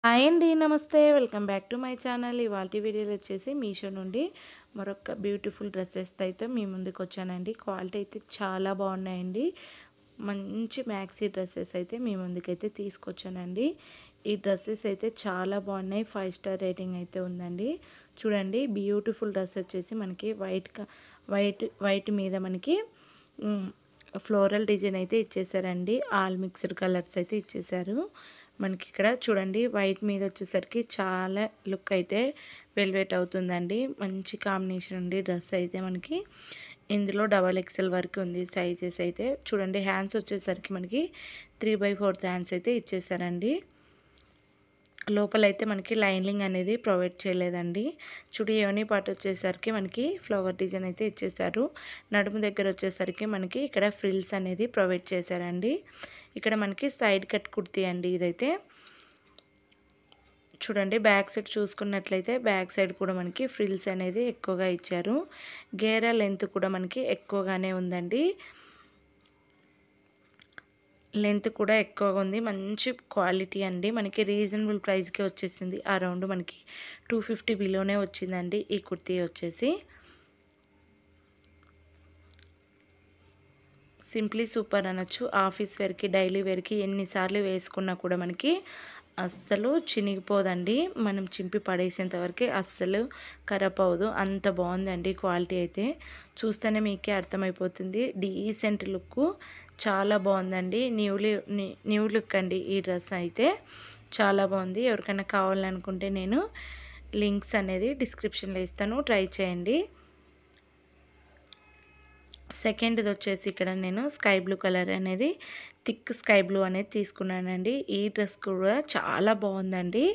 Hi అండి. నమస్తే. Welcome back to my channel. ఇవాల్టి వీడియోలో వచ్చేసి మీషో నుండి మరొక బ్యూటిఫుల్ డ్రెస్సెస్‌తో అయితే మీ ముందుకొచ్చానండి. క్వాలిటీ అయితే చాలా బాగున్నాయండి. మంచి మ్యాక్సీ డ్రెస్సెస్ అయితే మీ ముందుకైతే తీసుకొచ్చానండి. ఈ డ్రెస్సెస్ అయితే చాలా బాగున్నాయి. 5 స్టార్ రేటింగ్ అయితే ఉందండి. చూడండి బ్యూటిఫుల్ డ్రెస్ వచ్చేసి మనకి వైట్ మీద మనకి ఫ్లోరల్ డిజైన్ అయితే ఇచ్చేసారండి. ఆల్ మిక్స్డ్ కలర్స్ అయితే ఇచ్చేసారు. మనకి ఇక్కడ చూడండి వైట్ మీద వచ్చేసరికి చాలా లుక్ అయితే వెల్వెట్ అవుతుందండి. మంచి కాంబినేషన్ ఉంది డ్రెస్ అయితే మనకి. ఇందులో డబల్ ఎక్సెల్ వరకు ఉంది సైజెస్ అయితే. చూడండి హ్యాండ్స్ వచ్చేసరికి మనకి 3/4 హ్యాండ్స్ అయితే ఇచ్చేసారండి. లోపలైతే మనకి లైనింగ్ అనేది ప్రొవైడ్ చేయలేదండి. చూడు యోని పార్ట్ వచ్చేసరికి మనకి ఫ్లవర్ డిజైన్ అయితే ఇచ్చేసారు. నడుము దగ్గర వచ్చేసరికి మనకి ఇక్కడ ఫ్రిల్స్ అనేది ప్రొవైడ్ చేశారండి. ఇక్కడ మనకి సైడ్ కట్ కుర్తీ అండి ఇదైతే. చూడండి బ్యాక్ సైడ్ చూసుకున్నట్లయితే బ్యాక్ సైడ్ కూడా మనకి ఫ్రిల్స్ అనేది ఎక్కువగా ఇచ్చారు. గేరా లెంత్ కూడా మనకి ఎక్కువగానే ఉందండి. లెంత్ కూడా ఎక్కువగా ఉంది. మంచి క్వాలిటీ అండి. మనకి రీజనబుల్ ప్రైస్కి వచ్చేసింది. అరౌండ్ మనకి 250 బిలోనే వచ్చిందండి ఈ కుర్తీ వచ్చేసి. సింప్లీ సూపర్ అనొచ్చు. ఆఫీస్ వేర్కి డైలీ వేర్కి ఎన్నిసార్లు వేసుకున్నా కూడా మనకి అస్సలు చినిగిపోదండి. మనం చింపి పడేసేంత వరకు అస్సలు ఖరాబ్ అవ్వదు. అంత బాగుందండి క్వాలిటీ అయితే. చూస్తేనే మీకే అర్థమైపోతుంది. డీసెంట్ లుక్ చాలా బాగుందండి. న్యూ లుక్ అండి ఈ డ్రెస్ అయితే. చాలా బాగుంది. ఎవరికైనా కావాలనుకుంటే నేను లింక్స్ అనేది డిస్క్రిప్షన్లో ఇస్తాను. ట్రై చేయండి. సెకండ్ది వచ్చేసి ఇక్కడ నేను స్కై బ్లూ కలర్ అనేది థిక్ స్కై బ్లూ అనేది తీసుకున్నానండి. ఈ డ్రెస్ కూడా చాలా బాగుందండి.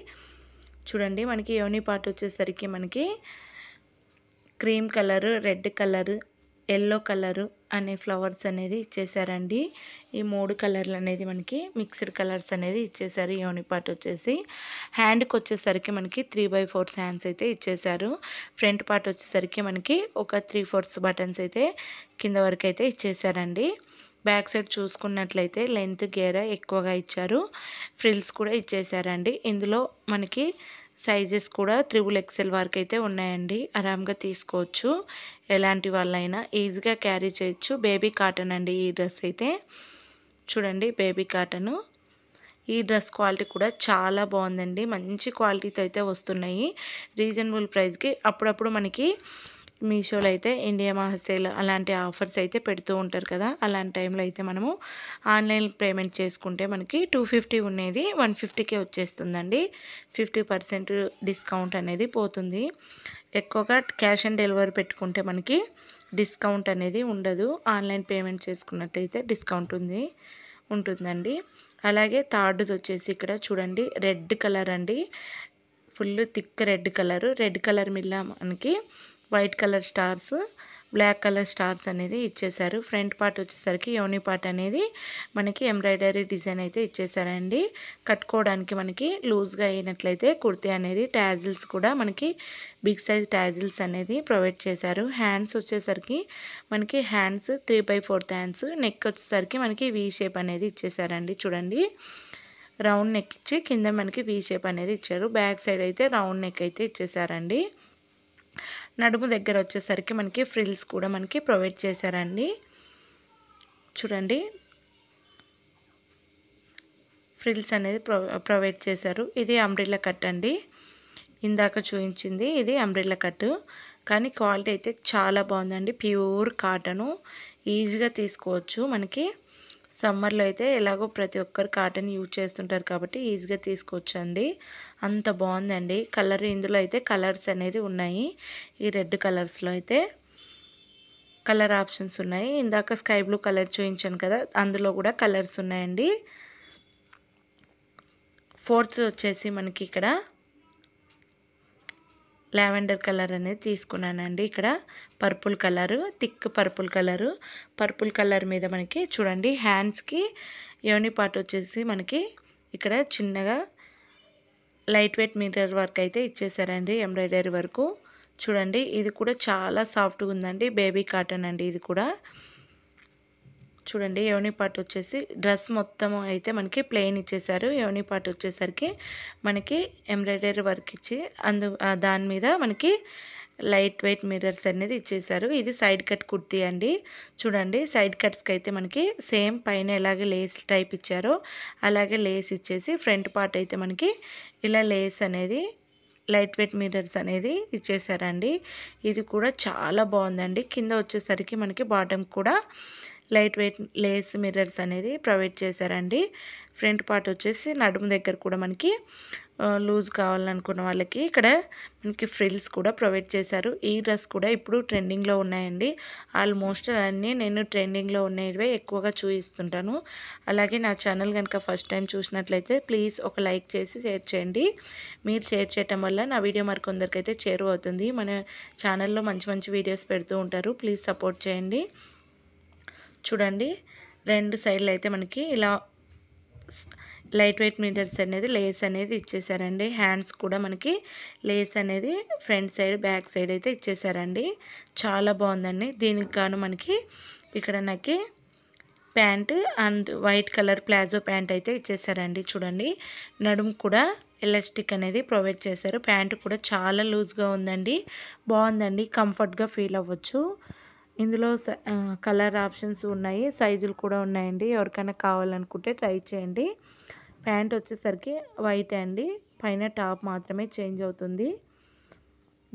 చూడండి మనకి యోని పార్ట్ వచ్చేసరికి మనకి cream colour, red colour, yellow colour అనే ఫ్లవర్స్ అనేది ఇచ్చేసారండి. ఈ 3 కలర్లు అనేది మనకి మిక్స్డ్ కలర్స్ అనేది ఇచ్చేసారు. యోని పార్ట్ వచ్చేసి హ్యాండ్కి వచ్చేసరికి మనకి 3/4 హ్యాండ్స్ అయితే ఇచ్చేసారు. ఫ్రంట్ పార్ట్ వచ్చేసరికి మనకి ఒక 3/4 బటన్స్ అయితే కింద వరకు అయితే ఇచ్చేసారండి. బ్యాక్ సైడ్ చూసుకున్నట్లయితే లెంత్ గేరా ఎక్కువగా ఇచ్చారు. ఫ్రిల్స్ కూడా ఇచ్చేసారండి. ఇందులో మనకి సైజెస్ కూడా 3XL వరకు అయితే ఉన్నాయండి. ఆరామ్గా తీసుకోవచ్చు. ఎలాంటి వాళ్ళైనా ఈజీగా క్యారీ చేయొచ్చు. బేబీ కాటన్ అండి ఈ డ్రెస్ అయితే. చూడండి బేబీ కాటను. ఈ డ్రెస్ క్వాలిటీ కూడా చాలా బాగుందండి. మంచి క్వాలిటీతో అయితే వస్తున్నాయి రీజనబుల్ ప్రైస్కి. అప్పుడప్పుడు మనకి మీషోలో అయితే ఇండియా మహాసేల్ అలాంటి ఆఫర్స్ అయితే పెడుతూ ఉంటారు కదా. అలాంటి టైంలో అయితే మనము ఆన్లైన్ పేమెంట్ చేసుకుంటే మనకి 250 ఉండేది 150కే వచ్చేస్తుందండి. 50% డిస్కౌంట్ అనేది పోతుంది. ఎక్కువగా క్యాష్ ఆన్ డెలివరీ పెట్టుకుంటే మనకి డిస్కౌంట్ అనేది ఉండదు. ఆన్లైన్ పేమెంట్ చేసుకున్నట్టయితే డిస్కౌంట్ ఉంటుందండి. అలాగే థర్డ్ది వచ్చేసి ఇక్కడ చూడండి రెడ్ కలర్ అండి. ఫుల్ థిక్ రెడ్ కలర్ మీద మనకి white colour stars, black colour stars అనేది ఇచ్చేసారు. ఫ్రంట్ పార్ట్ వచ్చేసరికి యోని పార్ట్ అనేది మనకి ఎంబ్రాయిడరీ డిజైన్ అయితే ఇచ్చేసారండి. కట్టుకోవడానికి మనకి లూజ్గా అయినట్లయితే కుర్తీ అనేది ట్యాజిల్స్ కూడా మనకి బిగ్ సైజ్ ట్యాజిల్స్ అనేది ప్రొవైడ్ చేశారు. హ్యాండ్స్ వచ్చేసరికి మనకి హ్యాండ్స్ 3/4 హ్యాండ్స్. నెక్ వచ్చేసరికి మనకి వీ షేప్ అనేది ఇచ్చేసారండి. చూడండి రౌండ్ నెక్ ఇచ్చి కింద మనకి వీ షేప్ అనేది ఇచ్చారు. బ్యాక్ సైడ్ అయితే రౌండ్ నెక్ అయితే ఇచ్చేసారండి. నడుము దగ్గర వచ్చేసరికి మనకి ఫ్రిల్స్ కూడా మనకి ప్రొవైడ్ చేశారండి. చూడండి ఫ్రిల్స్ అనేది ప్రొవైడ్ చేశారు. ఇది అంబ్రెల్లా కట్ అండి. ఇందాక చూపించింది ఇది అంబ్రెల్లా కట్. కానీ క్వాలిటీ అయితే చాలా బాగుందండి. Pure cotton. ఈజీగా తీసుకోవచ్చు. మనకి సమ్మర్లో అయితే ఎలాగో ప్రతి ఒక్కరు కాటన్ యూజ్ చేస్తుంటారు కాబట్టి ఈజీగా తీసుకోవచ్చు అండి. అంత బాగుందండి కలర్. ఇందులో అయితే కలర్స్ అనేది ఉన్నాయి. ఈ రెడ్ కలర్స్లో అయితే కలర్ ఆప్షన్స్ ఉన్నాయి. ఇందాక స్కై బ్లూ కలర్ చూపించాను కదా, అందులో కూడా కలర్స్ ఉన్నాయండి. ఫోర్త్ వచ్చేసి మనకి ఇక్కడ లావెండర్ కలర్ అనేది తీసుకున్నానండి. ఇక్కడ purple colour, thick purple colour మీద మనకి చూడండి హ్యాండ్స్కి యోని పార్ట్ వచ్చేసి మనకి ఇక్కడ చిన్నగా లైట్ వెయిట్ మిర్రర్ వర్క్ అయితే ఇచ్చేసారండి. ఎంబ్రాయిడరీ వరకు చూడండి. ఇది కూడా చాలా సాఫ్ట్గా ఉందండి. బేబీ కాటన్ అండి ఇది కూడా. చూడండి యోని పార్ట్ వచ్చేసి డ్రెస్ మొత్తం అయితే మనకి ప్లెయిన్ ఇచ్చేసారు. యోని పార్ట్ వచ్చేసరికి మనకి ఎంబ్రాయిడరీ వర్క్ ఇచ్చి దాని మీద మనకి లైట్ వెయిట్ మిర్రర్స్ అనేది ఇచ్చేసారు. ఇది సైడ్ కట్ కుర్తీ అండి. చూడండి సైడ్ కట్స్కి అయితే మనకి సేమ్ పైన ఎలాగే లేస్ టైప్ ఇచ్చారో అలాగే లేస్ ఇచ్చేసి ఫ్రంట్ పార్ట్ అయితే మనకి ఇలా లేస్ అనేది లైట్ వెయిట్ మిర్రర్స్ అనేది ఇచ్చేసారండి. ఇది కూడా చాలా బాగుందండి. కింద వచ్చేసరికి మనకి బాటమ్ కూడా లైట్ వెయిట్ లేస్ మిర్రర్స్ అనేది ప్రొవైడ్ చేశారండి. ఫ్రంట్ పార్ట్ వచ్చేసి నడుము దగ్గర కూడా మనకి లూజ్ కావాలనుకున్న వాళ్ళకి ఇక్కడ మనకి ఫ్రిల్స్ కూడా ప్రొవైడ్ చేశారు. ఈ డ్రెస్ కూడా ఇప్పుడు ట్రెండింగ్లో ఉన్నాయండి. ఆల్మోస్ట్ అన్నీ నేను ట్రెండింగ్లో ఉన్నవే ఎక్కువగా చూపిస్తుంటాను. అలాగే నా ఛానల్ కనుక ఫస్ట్ టైం చూసినట్లయితే ప్లీజ్ ఒక లైక్ చేసి షేర్ చేయండి. మీరు షేర్ చేయటం వల్ల నా వీడియో మరికొందరికైతే చేరువవుతుంది. మన ఛానల్లో మంచి మంచి వీడియోస్ పెడుతూ ఉంటారు. ప్లీజ్ సపోర్ట్ చేయండి. చూడండి రెండు సైడ్లు అయితే మనకి ఇలా లైట్ వెయిట్ మిర్రర్స్ అనేది లేస్ అనేది ఇచ్చేసారండి. హ్యాండ్స్ కూడా మనకి లేస్ అనేది ఫ్రంట్ సైడ్ బ్యాక్ సైడ్ అయితే ఇచ్చేసారండి. చాలా బాగుందండి. దీనికి గాను మనకి ఇక్కడ నాకు pant and white colour palazzo pant అయితే ఇచ్చేసారండి. చూడండి నడుము కూడా ఎలాస్టిక్ అనేది ప్రొవైడ్ చేశారు. ప్యాంటు కూడా చాలా లూజ్గా ఉందండి. బాగుందండి. కంఫర్ట్గా ఫీల్ అవ్వచ్చు. ఇందులో కలర్ ఆప్షన్స్ ఉన్నాయి, సైజులు కూడా ఉన్నాయండి. ఎవరికైనా కావాలనుకుంటే ట్రై చేయండి. ప్యాంట్ వచ్చేసరికి వైట్ అండి. పైన టాప్ మాత్రమే చేంజ్ అవుతుంది.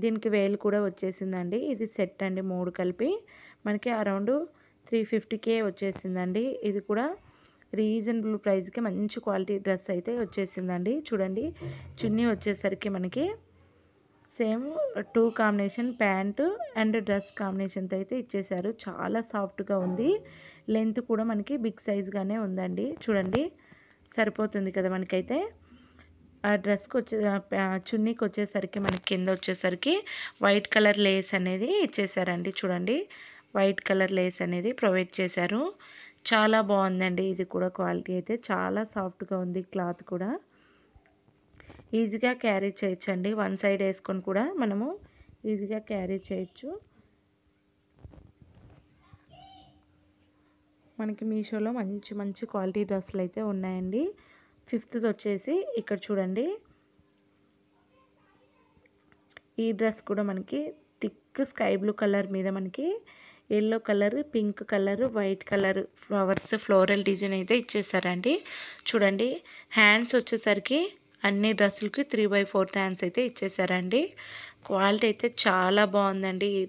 దీనికి వేలు కూడా వచ్చేసిందండి. ఇది సెట్ అండి. 3 కలిపి మనకి అరౌండ్ 350K వచ్చేసిందండి. ఇది కూడా రీజనబుల్ ప్రైస్కి మంచి క్వాలిటీ డ్రెస్ అయితే వచ్చేసిందండి. చూడండి చున్నీ వచ్చేసరికి మనకి same 2 combination pant and dress కాంబినేషన్తో అయితే ఇచ్చేసారు. చాలా సాఫ్ట్గా ఉంది. లెంత్ కూడా మనకి బిగ్ సైజ్గానే ఉందండి. చూడండి సరిపోతుంది కదా మనకైతే. ఆ డ్రెస్కి చున్నీకి వచ్చేసరికి మనకి కింద వచ్చేసరికి వైట్ కలర్ లేస్ అనేది ఇచ్చేసారండి. చూడండి వైట్ కలర్ లేస్ అనేది ప్రొవైడ్ చేశారు. చాలా బాగుందండి. ఇది కూడా క్వాలిటీ అయితే చాలా సాఫ్ట్గా ఉంది. క్లాత్ కూడా ఈజీగా క్యారీ చేయొచ్చండి. వన్ సైడ్ వేసుకొని కూడా మనము ఈజీగా క్యారీ చేయొచ్చు. మనకి మీషోలో మంచి మంచి క్వాలిటీ డ్రెస్సులు అయితే ఉన్నాయండి. 5th వచ్చేసి ఇక్కడ చూడండి ఈ డ్రెస్ కూడా మనకి థిక్ స్కై బ్లూ కలర్ మీద మనకి yellow colour, pink colour, white colour flowers floral design అయితే ఇచ్చేసారండి. చూడండి హ్యాండ్స్ వచ్చేసరికి అన్ని డ్రెస్సులకి 3/4 హ్యాండ్స్ అయితే ఇచ్చేసారండి. క్వాలిటీ అయితే చాలా బాగుందండి. ఈ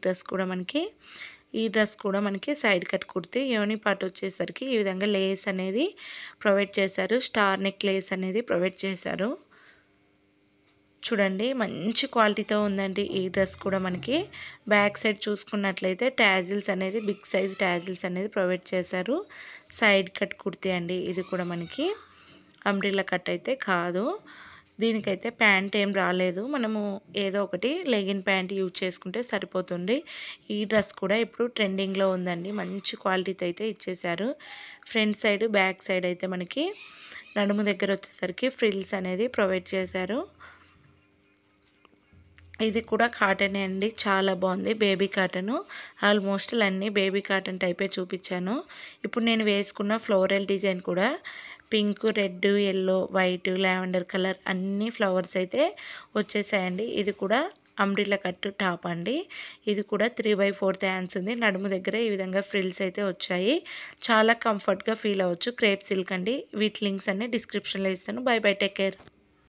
డ్రెస్ కూడా మనకి సైడ్ కట్ కుర్తీ. యోని పార్ట్ వచ్చేసరికి ఈ విధంగా లేస్ అనేది ప్రొవైడ్ చేశారు. స్టార్ నెక్ లేస్ అనేది ప్రొవైడ్ చేశారు. చూడండి మంచి క్వాలిటీతో ఉందండి. ఈ డ్రెస్ కూడా మనకి బ్యాక్ సైడ్ చూసుకున్నట్లయితే ట్యాజిల్స్ అనేది బిగ్ సైజ్ ట్యాజిల్స్ అనేది ప్రొవైడ్ చేశారు. సైడ్ కట్ కుర్తీ అండి. ఇది కూడా మనకి అంబ్రెల్లా కట్ అయితే కాదు. దీనికైతే ప్యాంట్ ఏం రాలేదు. మనము ఏదో ఒకటి లెగిన్ ప్యాంట్ యూజ్ చేసుకుంటే సరిపోతుంది. ఈ డ్రెస్ కూడా ఇప్పుడు ట్రెండింగ్లో ఉందండి. మంచి క్వాలిటీతో అయితే ఇచ్చేసారు. ఫ్రంట్ సైడ్ బ్యాక్ సైడ్ అయితే మనకి నడుము దగ్గర వచ్చేసరికి ఫ్రిల్స్ అనేది ప్రొవైడ్ చేశారు. ఇది కూడా కాటనే అండి. చాలా బాగుంది. Baby cotton. ఆల్మోస్ట్ అన్నీ బేబీ కాటన్ టైపే చూపించాను. ఇప్పుడు నేను వేసుకున్న ఫ్లోరల్ డిజైన్ కూడా pink, red, yellow, white, lavender colour అన్ని ఫ్లవర్స్ అయితే వచ్చేసాయండి. ఇది కూడా అంబ్రెల్లా కట్ టాప్ అండి. ఇది కూడా 3/4 హ్యాండ్స్ ఉంది. నడుము దగ్గర ఈ విధంగా ఫ్రిల్స్ అయితే వచ్చాయి. చాలా కంఫర్ట్గా ఫీల్ అవ్వచ్చు. క్రేప్ సిల్క్ అండి. వీటి లింక్స్ అన్ని డిస్క్రిప్షన్లో ఇస్తాను. By by, take care.